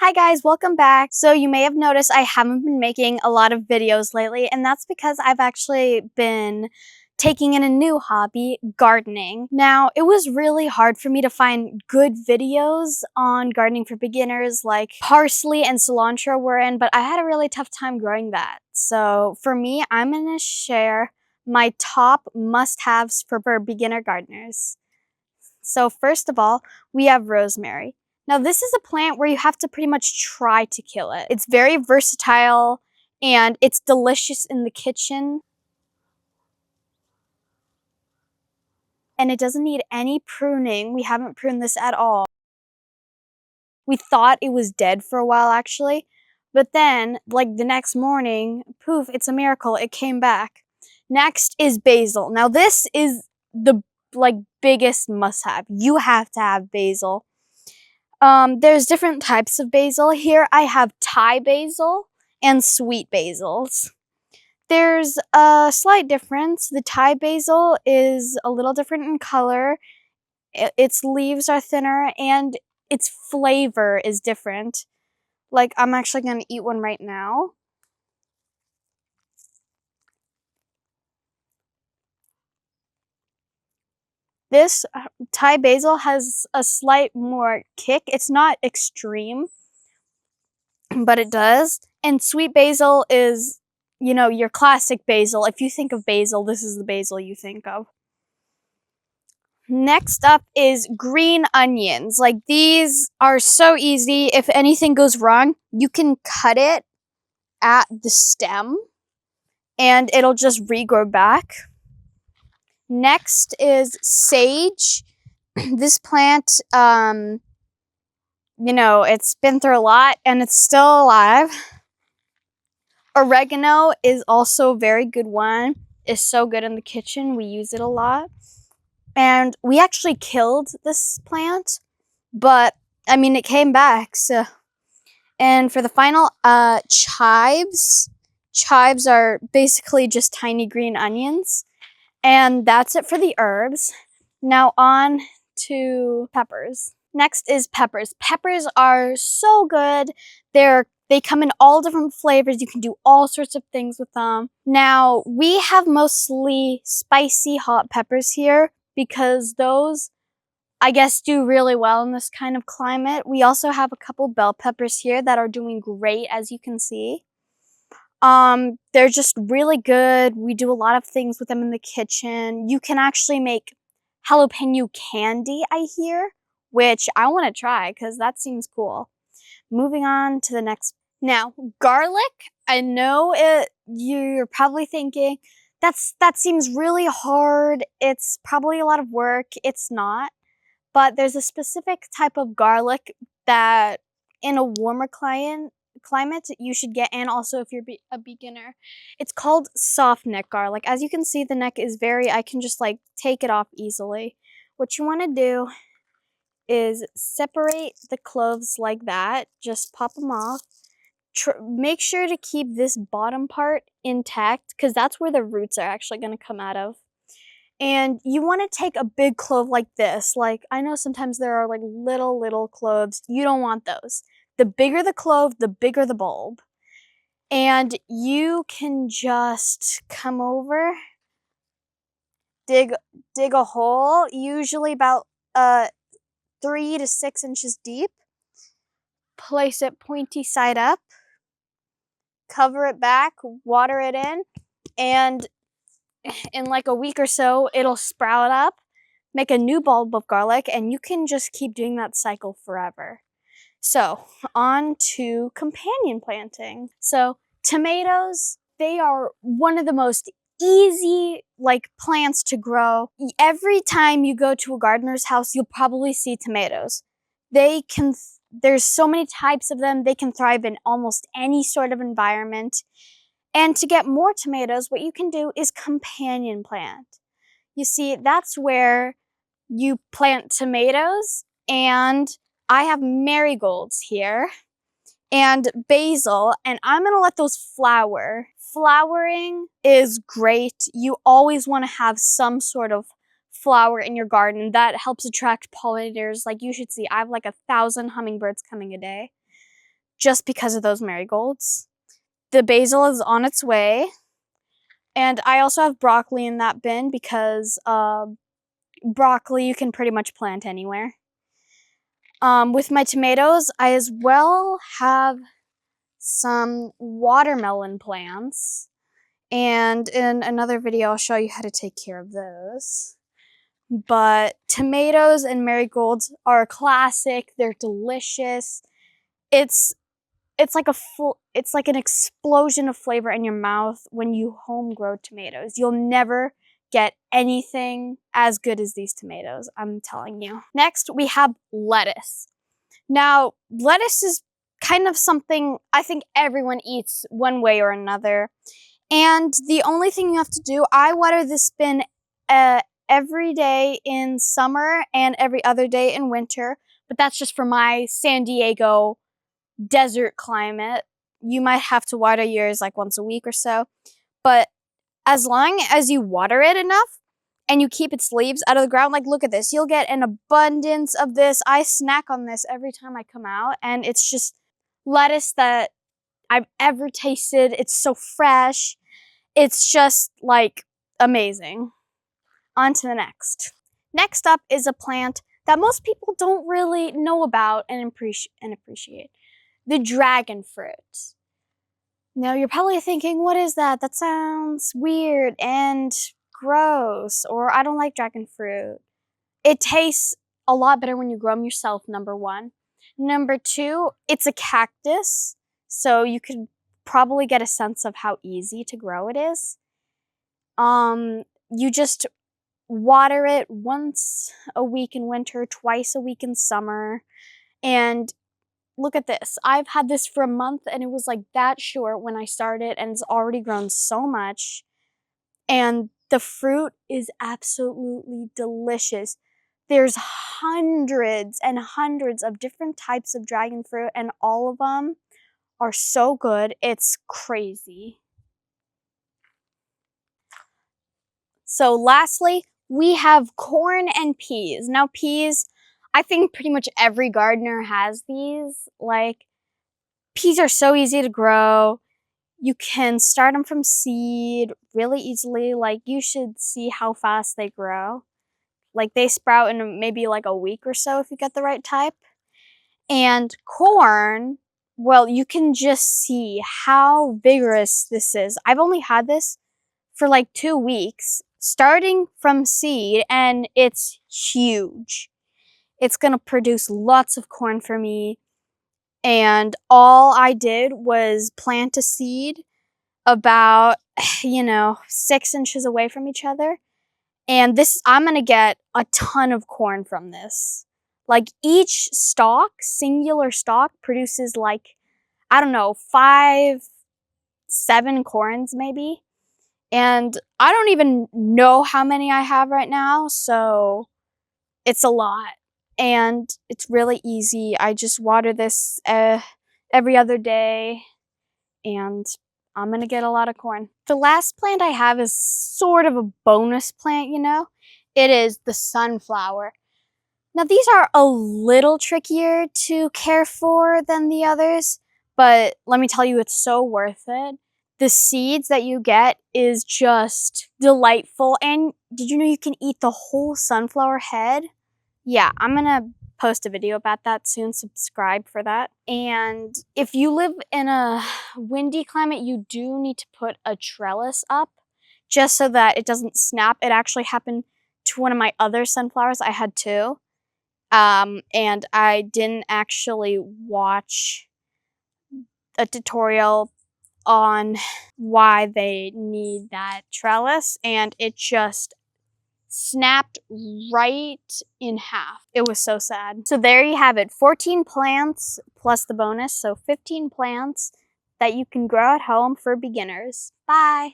Hi guys, welcome back. So you may have noticed I haven't been making a lot of videos lately, and that's because I've actually been taking in a new hobby, gardening. Now, it was really hard for me to find good videos on gardening for beginners like parsley and cilantro were in, but I had a really tough time growing that. So for me, I'm gonna share my top must-haves for beginner gardeners. So first of all, we have rosemary. Now this is a plant where you have to pretty much try to kill it. It's very versatile and it's delicious in the kitchen. And it doesn't need any pruning. We haven't pruned this at all. We thought it was dead for a while actually, but then like the next morning, poof, it's a miracle, it came back. Next is basil. Now this is the biggest must-have. You have to have basil. There's different types of basil. Here I have Thai basil and sweet basils. There's a slight difference. The Thai basil is a little different in color. Its leaves are thinner and its flavor is different. Like, I'm actually going to eat one right now. This Thai basil has a slight more kick. It's not extreme, but it does. And sweet basil is, you know, your classic basil. If you think of basil, this is the basil you think of. Next up is green onions. Like, these are so easy. If anything goes wrong, you can cut it at the stem and it'll just regrow back. Next is sage. This plant, you know, it's been through a lot and it's still alive. Oregano is also a very good one. It's so good in the kitchen. We use it a lot. And we actually killed this plant, but I mean, it came back. So, and for the final, chives. Chives are basically just tiny green onions. And that's it for the herbs. Now on to peppers. Next is peppers. Peppers are so good. They come in all different flavors. You can do all sorts of things with them. Now, we have mostly spicy hot peppers here because those, I guess, do really well in this kind of climate. We also have a couple bell peppers here that are doing great, as you can see. They're just really good. We do a lot of things with them in the kitchen. You can actually make jalapeno candy, I hear, which I want to try because that seems cool. Moving on to the next. Now, garlic. I know you're probably thinking, that seems really hard. It's probably a lot of work. It's not. But there's a specific type of garlic that in a warmer climate you should get, and also if you're a beginner. It's called soft neck garlic. As you can see, the neck is I can just like take it off easily. What you want to do is separate the cloves like that. Just pop them off. Make sure to keep this bottom part intact because that's where the roots are actually going to come out of. And you want to take a big clove like this. Like, I know sometimes there are like little cloves. You don't want those. The bigger the clove, the bigger the bulb. And you can just come over, dig a hole, usually about 3 to 6 inches deep. Place it pointy side up. Cover it back, water it in, and in like a week or so, it'll sprout up, make a new bulb of garlic, and you can just keep doing that cycle forever. So, on to companion planting. So, tomatoes, they are one of the most easy plants to grow. Every time you go to a gardener's house, you'll probably see tomatoes. There's so many types of them. They can thrive in almost any sort of environment. And to get more tomatoes, what you can do is companion plant. You see, that's where you plant tomatoes, and I have marigolds here and basil, and I'm gonna let those flower. Flowering is great. You always want to have some sort of flower in your garden. That helps attract pollinators. Like, you should see, I have like 1,000 hummingbirds coming a day. just because of those marigolds. The basil is on its way. And I also have broccoli in that bin because broccoli you can pretty much plant anywhere. With my tomatoes, I as well have some watermelon plants. And in another video, I'll show you how to take care of those. But tomatoes and marigolds are a classic. They're delicious. It's like it's like an explosion of flavor in your mouth when you home grow tomatoes. You'll never get anything as good as these tomatoes, I'm telling you. Next, we have lettuce. Now, lettuce is kind of something I think everyone eats one way or another. And the only thing you have to do, I water this bin every day in summer and every other day in winter, but that's just for my San Diego desert climate. You might have to water yours like once a week or so, but as long as you water it enough and you keep its leaves out of the ground, like look at this, you'll get an abundance of this. I snack on this every time I come out, and it's just lettuce that I've ever tasted. It's so fresh. It's just like amazing. On to the next. Next up is a plant that most people don't really know about and appreciate. The dragon fruit. Now you're probably thinking, what is that? That sounds weird and gross, or I don't like dragon fruit. It tastes a lot better when you grow them yourself, number one. Number two, it's a cactus, so you could probably get a sense of how easy to grow it is. You just water it once a week in winter, twice a week in summer, and look at this. I've had this for a month and it was like that short when I started, and it's already grown so much. And the fruit is absolutely delicious. There's hundreds and hundreds of different types of dragon fruit, and all of them are so good. It's crazy. So lastly, we have corn and peas. Now peas, I think pretty much every gardener has these. Like, peas are so easy to grow. You can start them from seed really easily. Like, you should see how fast they grow. Like, they sprout in maybe like a week or so if you get the right type. And corn, well, you can just see how vigorous this is. I've only had this for like 2 weeks, starting from seed, and it's huge. It's gonna produce lots of corn for me. And all I did was plant a seed about, 6 inches away from each other. And this, I'm gonna get a ton of corn from this. Like, each stalk, singular stalk, produces like, I don't know, 5, 7 corns maybe. And I don't even know how many I have right now, so it's a lot. And it's really easy. I just water this every other day, and I'm gonna get a lot of corn. The last plant I have is sort of a bonus plant, It is the sunflower. Now these are a little trickier to care for than the others, but let me tell you, it's so worth it. The seeds that you get is just delightful. And did you know you can eat the whole sunflower head? Yeah, I'm gonna post a video about that soon. Subscribe for that. And if you live in a windy climate, you do need to put a trellis up just so that it doesn't snap. It actually happened to one of my other sunflowers. I had 2. And I didn't actually watch a tutorial on why they need that trellis, and it just snapped right in half. It was so sad. So there you have it, 14 plants plus the bonus, so 15 plants that you can grow at home for beginners. Bye!